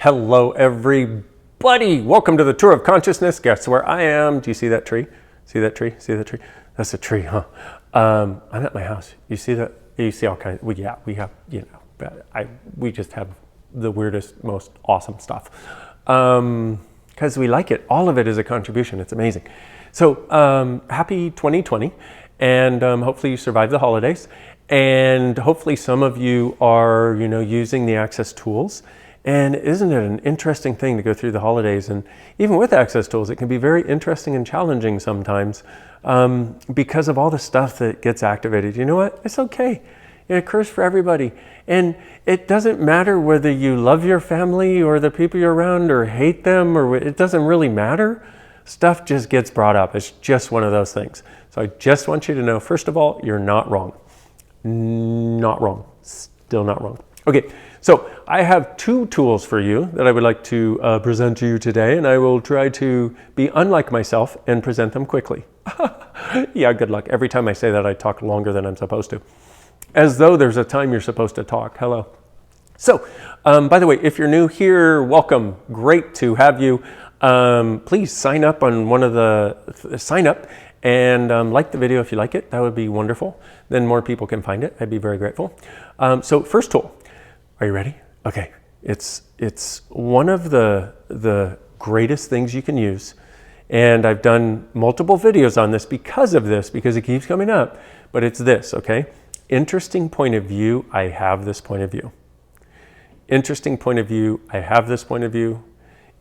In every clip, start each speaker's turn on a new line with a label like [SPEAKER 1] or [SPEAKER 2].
[SPEAKER 1] Hello, everybody. Welcome to the Tour of Consciousness. Guess where I am? Do you see that tree? See that tree? See that tree? That's a tree, huh? I'm at my house. You see that? You see all kinds. We have, we just have the weirdest, most awesome stuff. Because we like it. All of it is a contribution. It's amazing. So happy 2020. And hopefully you survived the holidays. And hopefully some of you are, using the Access tools. And isn't it an interesting thing to go through the holidays? And even with Access tools, it can be very interesting and challenging sometimes because of all the stuff that gets activated. You know what? It's okay. It occurs for everybody. And it doesn't matter whether you love your family or the people you're around or hate them, or it doesn't really matter. Stuff just gets brought up. It's just one of those things. So I just want you to know, first of all, you're not wrong. Not wrong. Still not wrong. Okay, so I have two tools for you that I would like to present to you today, and I will try to be unlike myself and present them quickly. Yeah, good luck. Every time I say that, I talk longer than I'm supposed to. As though there's a time you're supposed to talk. Hello. So, by the way, if you're new here, welcome. Great to have you. Please sign up on sign up and like the video if you like it. That would be wonderful. Then more people can find it. I'd be very grateful. So first tool. Are you ready? Okay. It's one of the greatest things you can use. And I've done multiple videos on this because it keeps coming up. But it's this, okay? Interesting point of view, I have this point of view. Interesting point of view, I have this point of view.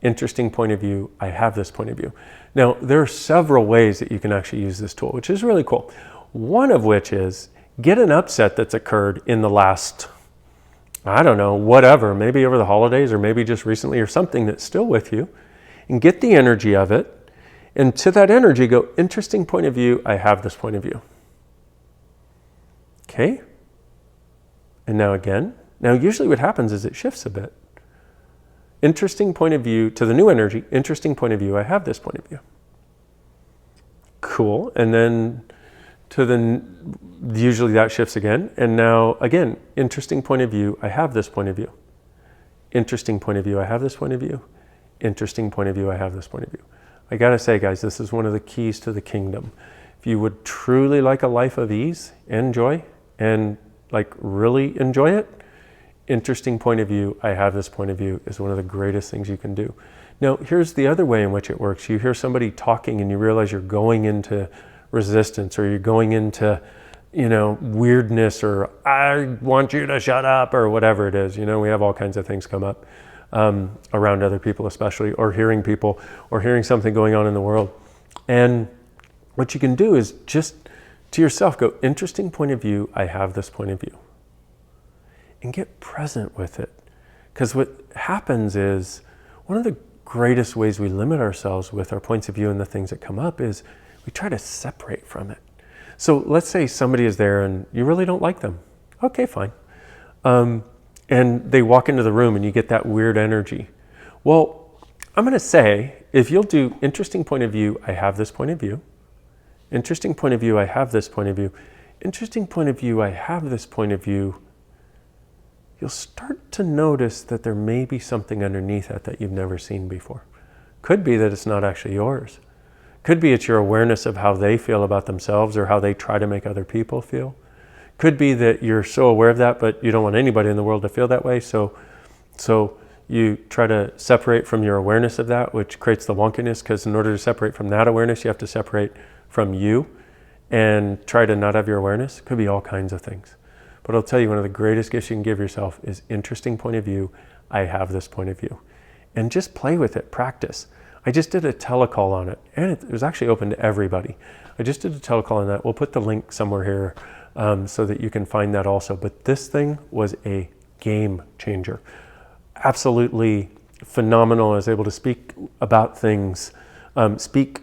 [SPEAKER 1] Interesting point of view, I have this point of view. Now, there are several ways that you can actually use this tool, which is really cool. One of which is get an upset that's occurred in the last, I don't know, whatever, maybe over the holidays or maybe just recently or something that's still with you, and get the energy of it. And to that energy, go, interesting point of view, I have this point of view. Okay? And now again. Now, usually what happens is it shifts a bit. Interesting point of view to the new energy, interesting point of view, I have this point of view. Cool. And then usually that shifts again. And now again, interesting point of view, I have this point of view. Interesting point of view, I have this point of view. Interesting point of view, I have this point of view. I gotta say, guys, this is one of the keys to the kingdom. If you would truly like a life of ease and joy and really enjoy it, interesting point of view, I have this point of view is one of the greatest things you can do. Now, here's the other way in which it works. You hear somebody talking and you realize you're going into resistance or you're going into, weirdness, or I want you to shut up, or whatever it is. We have all kinds of things come up around other people especially, or hearing people, or hearing something going on in the world. And what you can do is just to yourself go, interesting point of view, I have this point of view. And get present with it. Because what happens is, one of the greatest ways we limit ourselves with our points of view and the things that come up is we try to separate from it. So let's say somebody is there and you really don't like them. Okay, fine. And they walk into the room and you get that weird energy. Well, I'm going to say, if you'll do interesting point of view, I have this point of view. Interesting point of view, I have this point of view. Interesting point of view, I have this point of view. You'll start to notice that there may be something underneath that you've never seen before. Could be that it's not actually yours. Could be it's your awareness of how they feel about themselves or how they try to make other people feel. Could be that you're so aware of that, but you don't want anybody in the world to feel that way. So you try to separate from your awareness of that, which creates the wonkiness, because in order to separate from that awareness, you have to separate from you and try to not have your awareness. Could be all kinds of things. But I'll tell you, one of the greatest gifts you can give yourself is interesting point of view. I have this point of view. And just play with it, practice. I just did a telecall on it, and it was actually open to everybody. I just did a telecall on that. We'll put the link somewhere here so that you can find that also. But this thing was a game changer. Absolutely phenomenal. I was able to speak about things, speak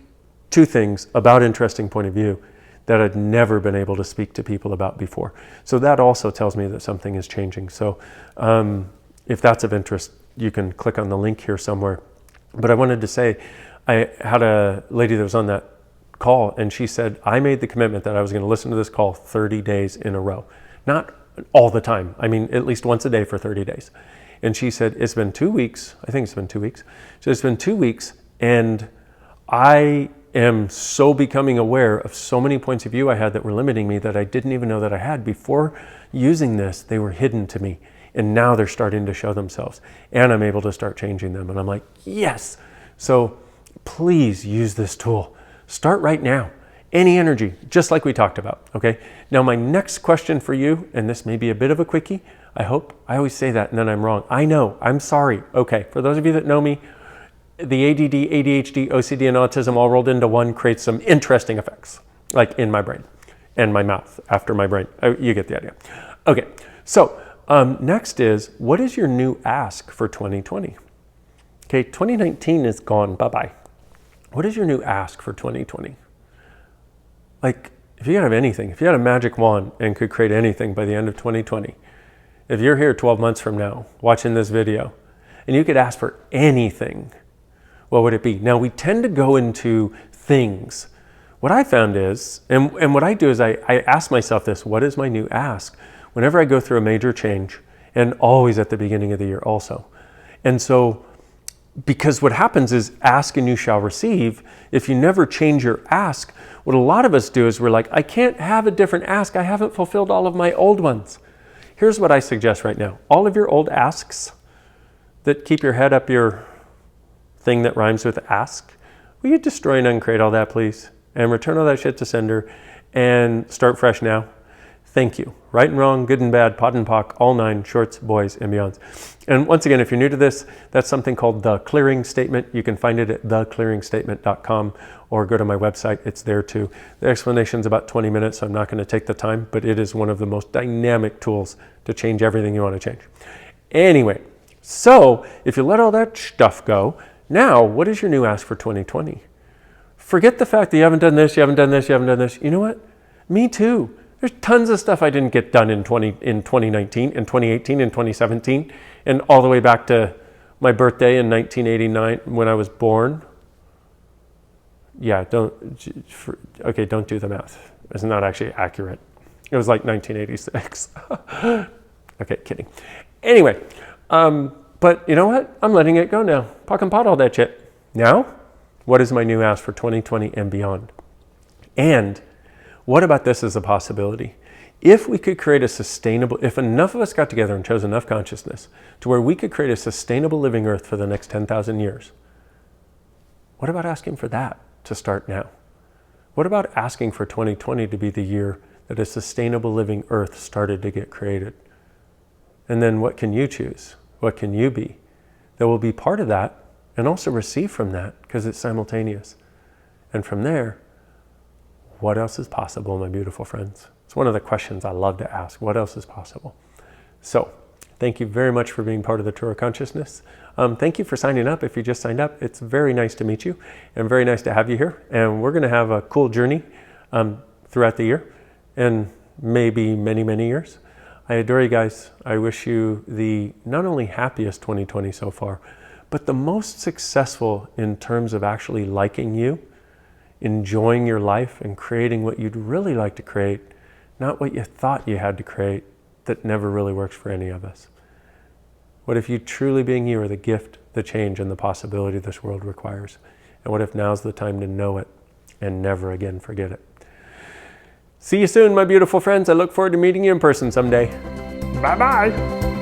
[SPEAKER 1] to things about interesting point of view that I'd never been able to speak to people about before. So that also tells me that something is changing. So if that's of interest, you can click on the link here somewhere. But I wanted to say, I had a lady that was on that call, and she said, I made the commitment that I was going to listen to this call 30 days in a row. Not all the time. I mean, at least once a day for 30 days. And she said, it's been 2 weeks. I think it's been 2 weeks. So it's been 2 weeks, and I am so becoming aware of so many points of view I had that were limiting me that I didn't even know that I had. Before using this, they were hidden to me. And now they're starting to show themselves. And I'm able to start changing them. And I'm like, yes. So please use this tool. Start right now. Any energy, just like we talked about, okay? Now my next question for you, and this may be a bit of a quickie, I hope. I always say that and then I'm wrong. I know, I'm sorry. Okay, for those of you that know me, the ADD, ADHD, OCD, and autism all rolled into one creates some interesting effects, like in my brain and my mouth after my brain. You get the idea. Okay, so next is, what is your new ask for 2020? Okay, 2019 is gone, bye-bye. What is your new ask for 2020? Like, if you could have anything, if you had a magic wand and could create anything by the end of 2020, if you're here 12 months from now watching this video and you could ask for anything, what would it be? Now, we tend to go into things. What I found is, and what I do is I ask myself this, what is my new ask? Whenever I go through a major change, and always at the beginning of the year also. And so, because what happens is ask and you shall receive. If you never change your ask, what a lot of us do is we're like, I can't have a different ask. I haven't fulfilled all of my old ones. Here's what I suggest right now. All of your old asks that keep your head up your thing that rhymes with ask, will you destroy and uncreate all that, please? And return all that shit to sender and start fresh now. Thank you. Right and wrong, good and bad, pot and pock, all nine, shorts, boys, and beyonds. And once again, if you're new to this, that's something called The Clearing Statement. You can find it at theclearingstatement.com or go to my website. It's there too. The explanation's about 20 minutes, so I'm not going to take the time, but it is one of the most dynamic tools to change everything you want to change. Anyway, so if you let all that stuff go, now what is your new ask for 2020? Forget the fact that you haven't done this, you haven't done this, you haven't done this. You know what? Me too. There's tons of stuff I didn't get done in 2019, in 2018, in 2017, and all the way back to my birthday in 1989 when I was born. Yeah, don't do the math. It's not actually accurate. It was like 1986. Okay, kidding. Anyway, but you know what? I'm letting it go now. Pock and pot all that shit. Now, what is my new ask for 2020 and beyond? And what about this as a possibility? If we could create a sustainable, if enough of us got together and chose enough consciousness to where we could create a sustainable living earth for the next 10,000 years, what about asking for that to start now? What about asking for 2020 to be the year that a sustainable living earth started to get created? And then what can you choose? What can you be that will be part of that and also receive from that because it's simultaneous? And from there, what else is possible, my beautiful friends? It's one of the questions I love to ask. What else is possible? So thank you very much for being part of the Tour of Consciousness. Thank you for signing up. If you just signed up, it's very nice to meet you and very nice to have you here. And we're going to have a cool journey throughout the year and maybe many, many years. I adore you guys. I wish you the not only happiest 2020 so far, but the most successful in terms of actually liking you, enjoying your life and creating what you'd really like to create, not what you thought you had to create that never really works for any of us. What if you truly being you are the gift, the change, and the possibility this world requires? And what if now's the time to know it and never again forget it? See you soon, my beautiful friends. I look forward to meeting you in person someday. Bye-bye.